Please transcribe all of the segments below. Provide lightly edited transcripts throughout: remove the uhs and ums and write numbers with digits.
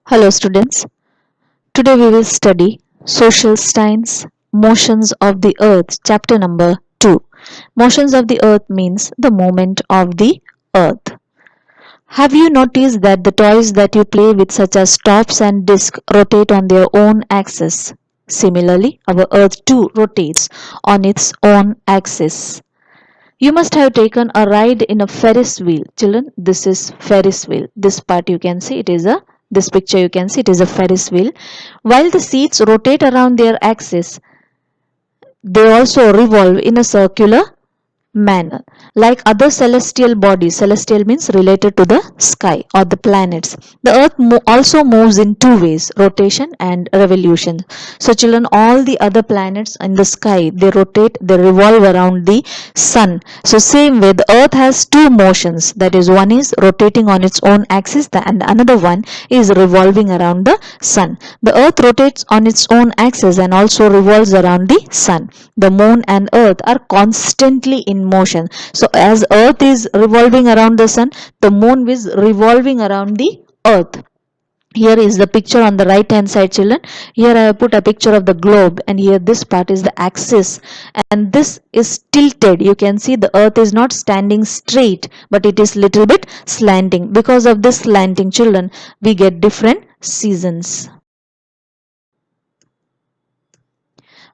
Hello students. Today we will study Social Science Motions of the Earth chapter number 2. Motions of the Earth means the movement of the Earth. Have you noticed that the toys that you play with such as tops and discs rotate on their own axis? Similarly, our Earth too rotates on its own axis. You must have taken a ride in a Ferris wheel. Children, this is Ferris wheel. This part you can see it is a this picture you can see it is a Ferris wheel. While the seats rotate around their axis, they also revolve in a circular manner. Like other celestial bodies, celestial means related to the sky or the planets. The earth also moves in two ways, rotation and revolution. So children, all the other planets in the sky, they rotate, they revolve around the sun. So same way, the earth has two motions, that is, one is rotating on its own axis and another one is revolving around the sun. The earth rotates on its own axis and also revolves around the sun. The moon and earth are constantly in motion. So as earth is revolving around the sun, the moon is revolving around the earth. Here is the picture on the right hand side, children. Here I have put a picture of the globe, and here this part is the axis, and this is tilted. You can see the earth is not standing straight, but it is little bit slanting. Because of this slanting, children, we get different seasons.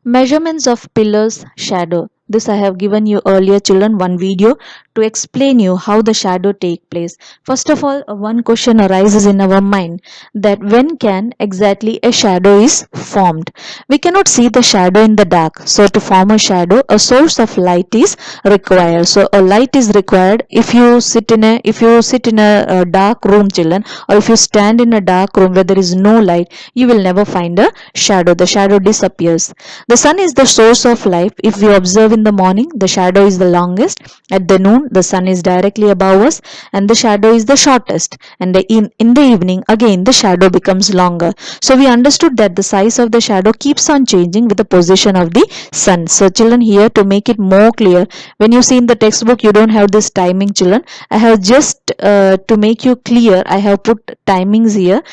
Measurements of pillars shadow. This I have given you earlier, children, one video to explain you how the shadow take place. First of all, one question arises in our mind, that when can exactly a shadow is formed? We cannot see the shadow in the dark. So to form a shadow, a source of light is required. So a light is required. If you sit in a dark room, children, or if you stand in a dark room where there is no light, you will never find a shadow. The shadow disappears. The sun is the source of life. If we observe in the morning, the shadow is the longest. At the noon, the sun is directly above us and the shadow is the shortest. And in the evening, again, the shadow becomes longer. So we understood that the size of the shadow keeps on changing with the position of the sun. So children, here to make it more clear, when you see in the textbook, you don't have this timing, children. I have just to make you clear, I have put timings here.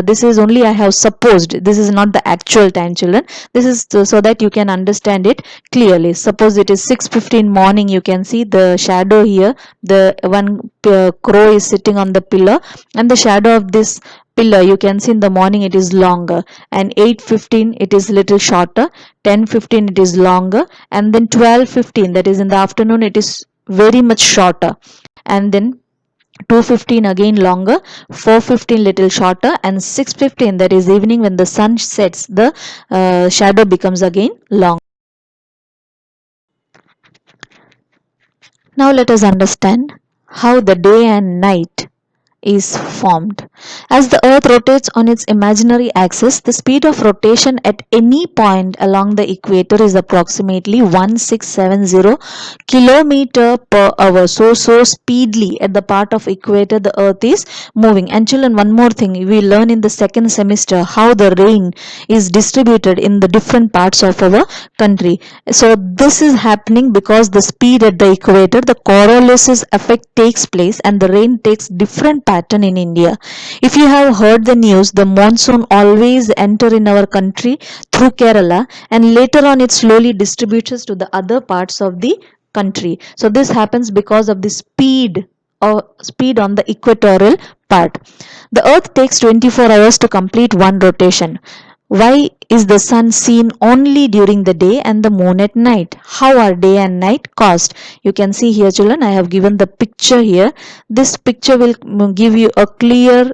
This is only I have supposed. This is not the actual time, children. This is so that you can understand it clearly. Suppose it is 6:15 morning, you can see the shadow here. The one crow is sitting on the pillar, and the shadow of this pillar you can see in the morning it is longer, and 8:15 it is little shorter, 10:15 it is longer, and then 12:15, that is in the afternoon, it is very much shorter, and then 2:15 again longer, 4:15 little shorter, and 6:15, that is evening when the sun sets, the shadow becomes again long. Now let us understand how the day and night is formed. As the earth rotates on its imaginary axis, the speed of rotation at any point along the equator is approximately 1670 kilometer per hour. So speedily at the part of equator the earth is moving. And children, one more thing, we learn in the second semester how the rain is distributed in the different parts of our country. So this is happening because the speed at the equator, the Coriolis effect takes place and the rain takes different pattern in India. If you have heard the news, the monsoon always enter in our country through Kerala, and later on it slowly distributes to the other parts of the country. So this happens because of the speed on the equatorial part. The earth takes 24 hours to complete one rotation. Why is the sun seen only during the day and the moon at night? How are day and night caused? You can see here, children, I have given the picture here. This picture will give you a clear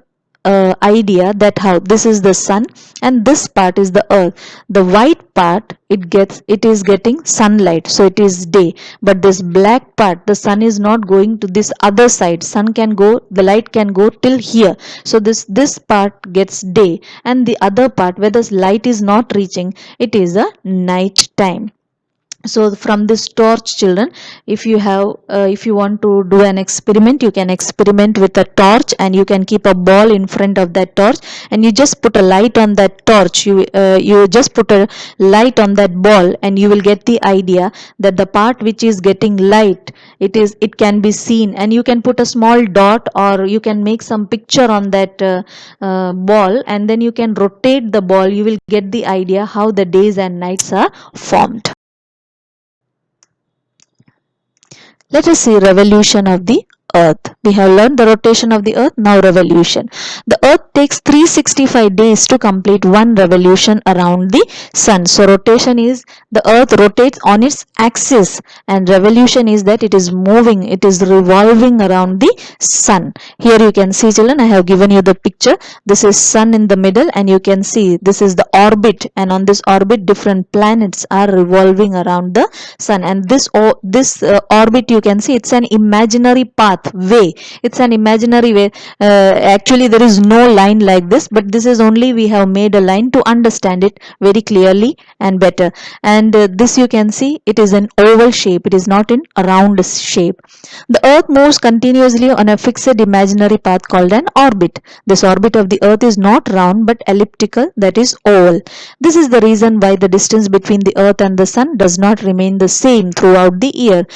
idea that how this is the sun and this part is the earth. The white part, it is getting sunlight, so it is day, but this black part, the sun is not going to this other side. Sun can go, the light can go till here, so this part gets day, and the other part where the light is not reaching, it is a night time. So from this torch, children, if you want to do an experiment, you can experiment with a torch, and you can keep a ball in front of that torch, and you just put a light on that torch. You just put a light on that ball, and you will get the idea that the part which is getting light, it can be seen, and you can put a small dot, or you can make some picture on that ball, and then you can rotate the ball. You will get the idea how the days and nights are formed. Let us see revolution of the earth. We have learned the rotation of the earth, now revolution. The earth takes 365 days to complete one revolution around the sun. So rotation is the earth rotates on its axis, and revolution is that it is moving, it is revolving around the sun. Here you can see, children, I have given you the picture. This is sun in the middle, and you can see this is the orbit, and on this orbit different planets are revolving around the sun. And this orbit, you can see, it's an imaginary pathway. It's an imaginary way. Actually there is no line like this, but this is only we have made a line to understand it very clearly and better. And this you can see, it is an oval shape, it is not in a round shape. The earth moves continuously on a fixed imaginary path called an orbit. This orbit of the earth is not round but elliptical, that is oval. This is the reason why the distance between the earth and the sun does not remain the same throughout the year.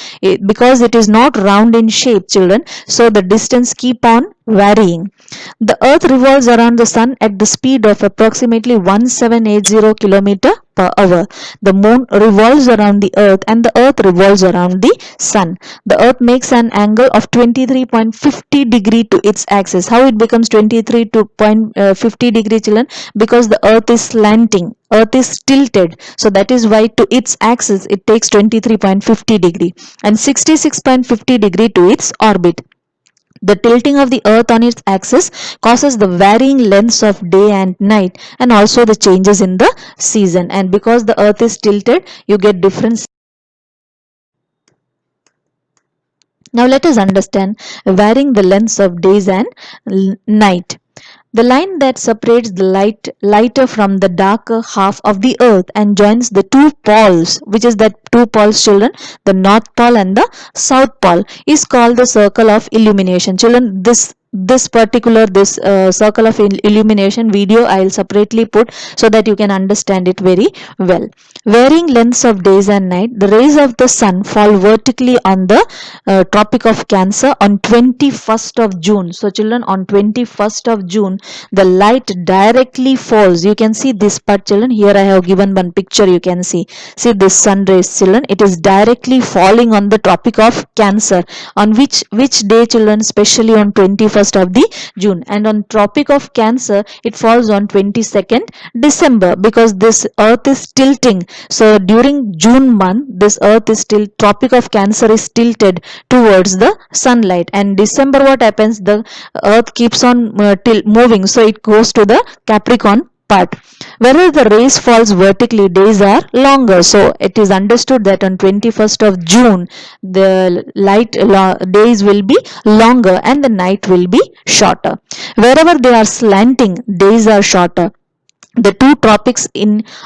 Because it is not round in shape, children, so the distance keep on varying. The earth revolves around the sun at the speed of approximately 1780 km per hour. The moon revolves around the earth, and the earth revolves around the sun. The earth makes an angle of 23.50 degree to its axis. How it becomes 23 to 50 degree, children? Because the earth is slanting, earth is tilted, so that is why to its axis it takes 23.50 degree, and 66.50 degree to its orbit. The tilting of the earth on its axis causes the varying lengths of day and night, and also the changes in the season. And because the earth is tilted, you get different. Now let us understand varying the lengths of days and night. The line that separates the lighter from the darker half of the earth and joins the two poles, which is that two poles, children, the north pole and the south pole, is called the circle of illumination. Children, this particular circle of illumination video I will separately put, so that you can understand it very well. Varying lengths of days and night, the rays of the sun fall vertically on the Tropic of Cancer on 21st of June. So children, on 21st of June, the light directly falls. You can see this part, children. Here I have given one picture. You can see this sun rays, children. It is directly falling on the Tropic of Cancer. On which day, children? Especially on 21st of the June. And on Tropic of Cancer, it falls on 22nd December, because this earth is tilting. So during June month, this earth is still, Tropic of Cancer is tilted towards the sunlight. And December, what happens? The earth keeps on moving, so it goes to the Capricorn part. Whereas the rays falls vertically, days are longer. So it is understood that on 21st of June, the days will be longer and the night will be shorter. Wherever they are slanting, days are shorter. The two tropics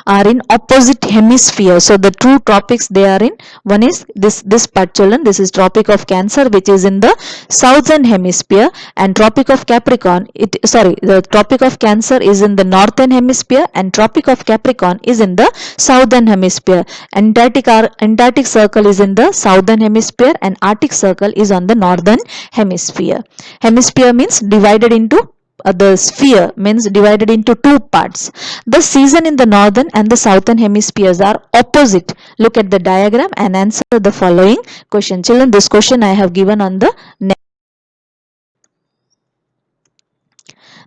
are in opposite hemisphere. So the two tropics they are in, one is this part, children. This is Tropic of Cancer, which is in the southern hemisphere, and Tropic of Capricorn, the Tropic of Cancer is in the northern hemisphere, and Tropic of Capricorn is in the southern hemisphere. Antarctic Circle is in the southern hemisphere, and Arctic Circle is on the northern hemisphere. Hemisphere means divided into, the sphere means divided into two parts. The season in the northern and the southern hemispheres are opposite. Look at the diagram and answer the following question. Children, this question I have given on the next.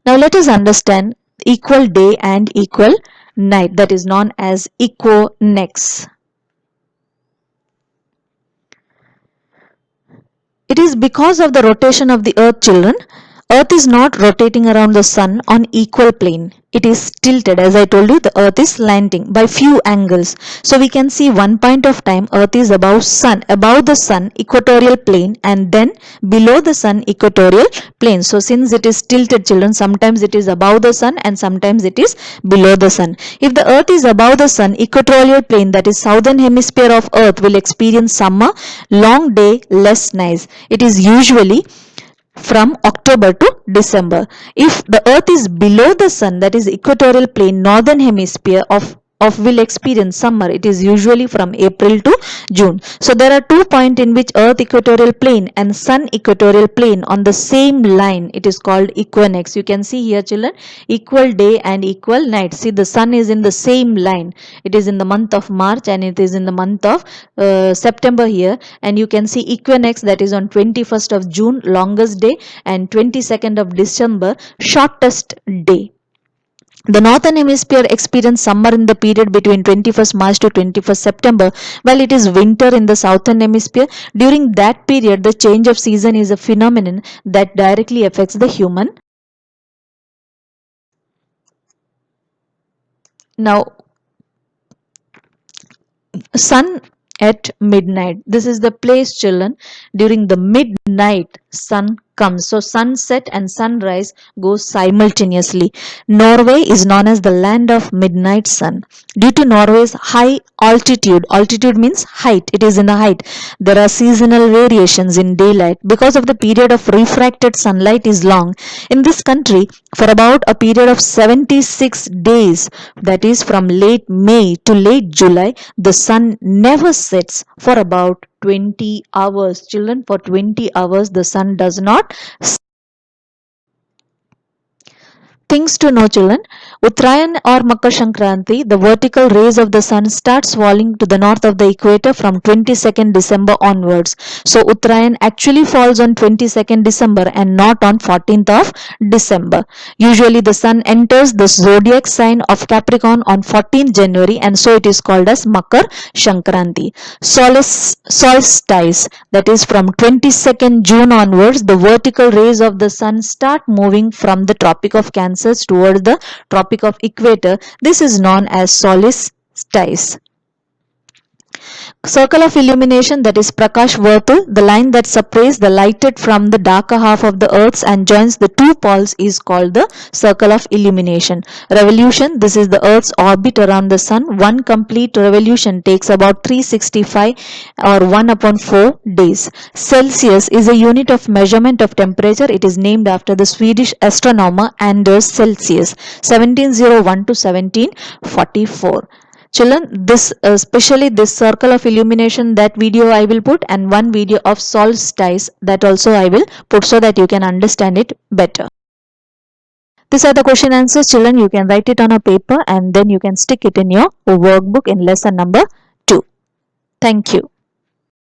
Now let us understand equal day and equal night, that is known as equinox. It is because of the rotation of the earth, children. Earth is not rotating around the sun on equal plane. It is tilted. As I told you, the earth is slanting by few angles. So we can see one point of time earth is above the sun equatorial plane, and then below the sun equatorial plane. So since it is tilted, children, sometimes it is above the sun and sometimes it is below the sun. If the earth is above the sun equatorial plane, that is southern hemisphere of earth will experience summer, long day, less nice. It is usually from October to December. If the earth is below the sun, that is equatorial plane, northern hemisphere of will experience summer. It is usually from April to June. So there are 2 points in which earth equatorial plane and sun equatorial plane on the same line. It is called equinox. You can see here, children, equal day and equal night. See, the sun is in the same line. It is in the month of March and it is in the month of September here, and you can see equinox, that is on 21st of June, longest day, and 22nd of December, shortest day. The northern hemisphere experienced summer in the period between 21st March to 21st September, while it is winter in the southern hemisphere. During that period, the change of season is a phenomenon that directly affects the human. Now, sun at midnight. This is the place, children, during the midnight sun comes. So sunset and sunrise goes simultaneously. Norway is known as the land of midnight sun. Due to Norway's high altitude means height, it is in the height, there are seasonal variations in daylight. Because of the period of refracted sunlight is long in this country, for about a period of 76 days, that is from late May to late July, the sun never sets for about 20 hours. Children, for 20 hours the sun does not. Things to know, children. Uttarayan or Makar Sankranti, the vertical rays of the sun starts falling to the north of the equator from 22nd December onwards. So Uttarayan actually falls on 22nd December and not on 14th of December. Usually the sun enters the zodiac sign of Capricorn on 14th January, and so it is called as Makar Sankranti. Solstice, that is from 22nd June onwards, the vertical rays of the sun start moving from the Tropic of Cancer towards the Tropic of Equator. This is known as solstice. Circle of illumination, that is Prakash Vartul, the line that separates the lighted from the darker half of the earth and joins the two poles, is called the circle of illumination. Revolution, this is the earth's orbit around the sun. One complete revolution takes about 365 or 1 upon 4 days. Celsius is a unit of measurement of temperature. It is named after the Swedish astronomer Anders Celsius, 1701 to 1744. Children, this especially this circle of illumination, that video I will put, and one video of solstice, that also I will put, so that you can understand it better. These are the question answers, children. You can write it on a paper and then you can stick it in your workbook in lesson number 2. Thank you.